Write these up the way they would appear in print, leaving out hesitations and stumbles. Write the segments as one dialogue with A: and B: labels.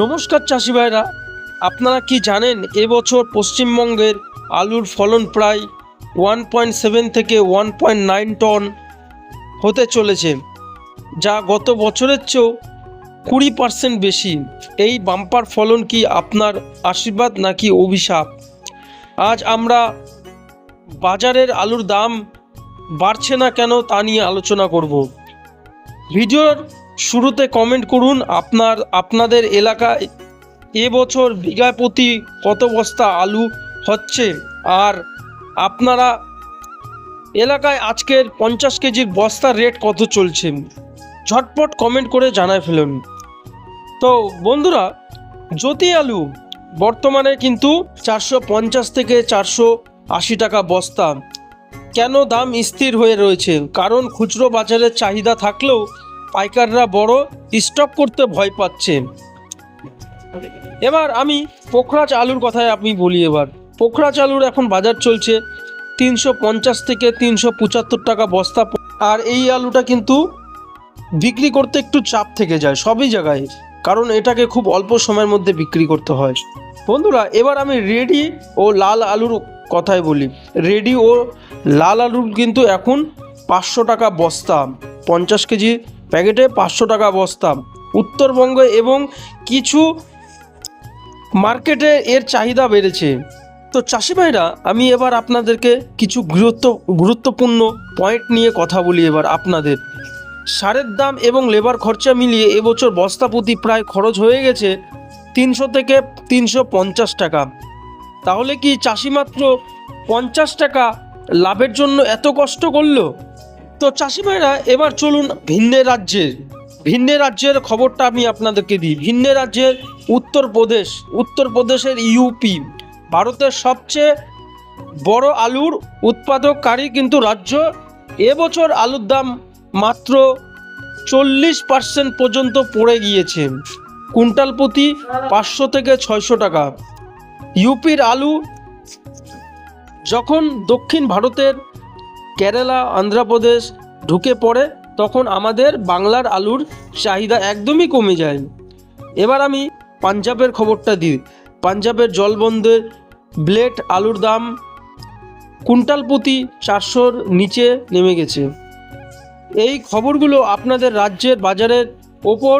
A: নমস্কার চাষি ভাইরা, আপনারা কি জানেন এবছর পশ্চিমবঙ্গের আলুর ফলন প্রায় 1.7 থেকে 1.9 টন হতে চলেছে, যা গত বছরের চেয়েও 20% বেশি। এই বাম্পার ফলন কি আপনার আশীর্বাদ নাকি অভিশাপ? আজ আমরা বাজারের আলুর দাম বাড়ছে না কেন তা নিয়ে আলোচনা করব। ভিডিওর শুরুতে কমেন্ট করুন আপনাদের এলাকায় এবছর বিঘা প্রতি কত বস্তা আলু হচ্ছে, আর আপনারা এলাকায় আজকের 50 কেজির বস্তার রেট কত চলছে। ঝটপট কমেন্ট করে জানায় ফেলুন। তো বন্ধুরা, জ্যোতি আলু বর্তমানে কিন্তু 450 থেকে 480 টাকা বস্তা। কেন দাম স্থির হয়ে রয়েছে? কারণ খুচরো বাজারের চাহিদা থাকলেও পাইকাররা বড় স্টক করতে ভয় পাচ্ছে। এবার আমি পোখরাজ আলুর কথায় আমি বলি। এবার পোখরাজ আলুর এখন বাজার চলছে 350 থেকে 375 টাকা বস্তা। আর এই আলুটা কিন্তু বিক্রি করতে একটু চাপ থেকে যায় সবই জায়গায়, কারণ এটাকে খুব অল্প সময়ের মধ্যে বিক্রি করতে হয়। বন্ধুরা, এবার আমি রেডি ও লাল আলুর কথায় বলি। রেডি ও লাল আলুর কিন্তু এখন 500 টাকা বস্তা, 50 কেজি প্যাকেটে 500 টাকা বস্তা। উত্তরবঙ্গে এবং কিছু মার্কেটে এর চাহিদা বেড়েছে। তো চাষি ভাইরা, আমি এবার আপনাদেরকে কিছু গুরুত্বপূর্ণ পয়েন্ট নিয়ে কথা বলি। এবার আপনাদের সারের দাম এবং লেবার খরচা মিলিয়ে এবছর বস্তা প্রতি প্রায় খরচ হয়ে গেছে 300 থেকে 350 টাকা। তাহলে কি চাষি মাত্র 50 টাকা লাভের জন্য এত কষ্ট করলো? তো চাষি ভাইরা, এবার চলুন ভিন্ন রাজ্যের খবরটা আমি আপনাদেরকে দিই। ভিন্ন রাজ্যের উত্তরপ্রদেশের ইউপি ভারতের সবচেয়ে বড় আলুর উৎপাদককারী কিন্তু রাজ্য। এবছর আলুর দাম মাত্র 40% পর্যন্ত পড়ে গিয়েছে, কুইন্টাল প্রতি 500 থেকে 600 টাকা। ইউপির আলু যখন দক্ষিণ ভারতের কেরালা, অন্ধ্রপ্রদেশ ঢুকে পড়ে, তখন আমাদের বাংলার আলুর চাহিদা একদমই কমে যায়। এবার আমি পাঞ্জাবের খবরটা দিই। পাঞ্জাবের জলবন্দর ব্লেড আলুর দাম কুইন্টাল প্রতি 400-র নিচে নেমে গেছে। এই খবরগুলো আপনাদের রাজ্যের বাজারের ওপর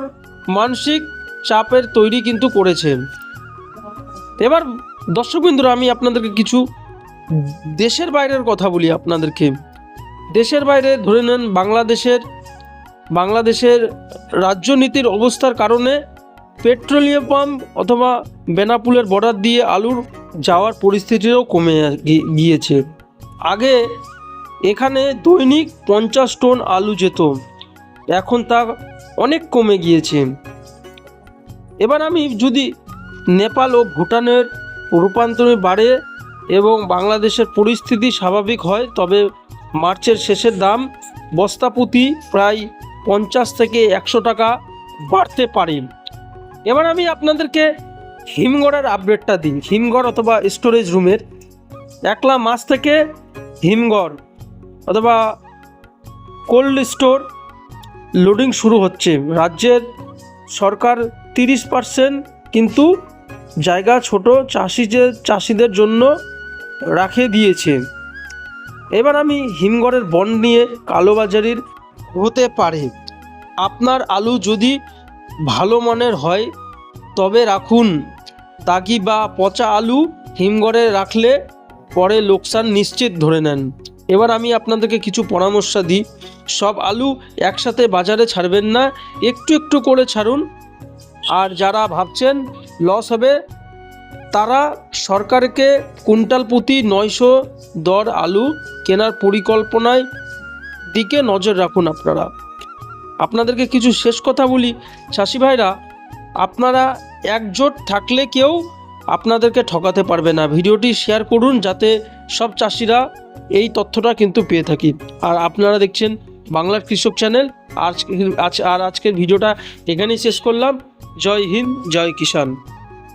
A: মানসিক চাপের তৈরি কিন্তু করেছে। এবার দর্শকবৃন্দরা, আমি আপনাদেরকে কিছু দেশের বাইরের কথা বলি আপনাদেরকে। দেশের বাইরে ধরে নেন বাংলাদেশের রাজ্যনীতির অবস্থার কারণে পেট্রোলিয়াম পাম্প অথবা বেনাপুলের বর্ডার দিয়ে আলুর যাওয়ার পরিস্থিতিও কমে গিয়েছে। আগে এখানে দৈনিক 50 টন আলু যেত, এখন তা অনেক কমে গিয়েছে। এবার আমি যদি নেপাল ও ভুটানের রূপান্তর বাড়ে এবং বাংলাদেশের পরিস্থিতি স্বাভাবিক হয়, তবে মার্চের শেষের দাম বস্তা প্রতি প্রায় 50 থেকে 100 টাকা বাড়তে পারে। এবার আমি আপনাদেরকে হিমঘরের আপডেটটা দিই। হিমঘর অথবা স্টোরেজ রুমের 1 মাস থেকে হিমঘর অথবা কোল্ড স্টোর লোডিং শুরু হচ্ছে। রাজ্যের সরকার 30% কিন্তু জায়গা ছোট চাষিদের জন্য রাখে দিয়েছে। এবার আমি হিমঘরের বন্ড নিয়ে কালোবাজারির হতে পারে। আপনার আলু যদি ভালো মানের হয় তবে রাখুন। দাগি বা পচা আলু হিমঘরে রাখলে পরে লোকসান নিশ্চিত ধরে নেন। এবার আমি আপনাদেরকে কিছু পরামর্শ দিই। সব আলু একসাথে বাজারে ছাড়বেন না, একটু একটু করে ছাড়ুন। আর যারা ভাবছেন লস হবে, তারা সরকারকে কুইন্টাল প্রতি 900 দর আলু কেনার পরিকল্পনায় দিকে নজর রাখুন। আপনাদেরকে কিছু শেষ কথা বলি। চাষি ভাইরা, আপনারা একজোট থাকলে কেউ আপনাদেরকে ঠকাতে পারবে না। ভিডিওটি শেয়ার করুন যাতে সব চাষিরা এই তথ্যটা কিন্তু পেয়ে থাকি। আর আপনারা দেখছেন বাংলার কৃষক চ্যানেল। আজকের ভিডিওটা এখানেই শেষ করলাম। জয় হিন্দ, জয় কিষাণ।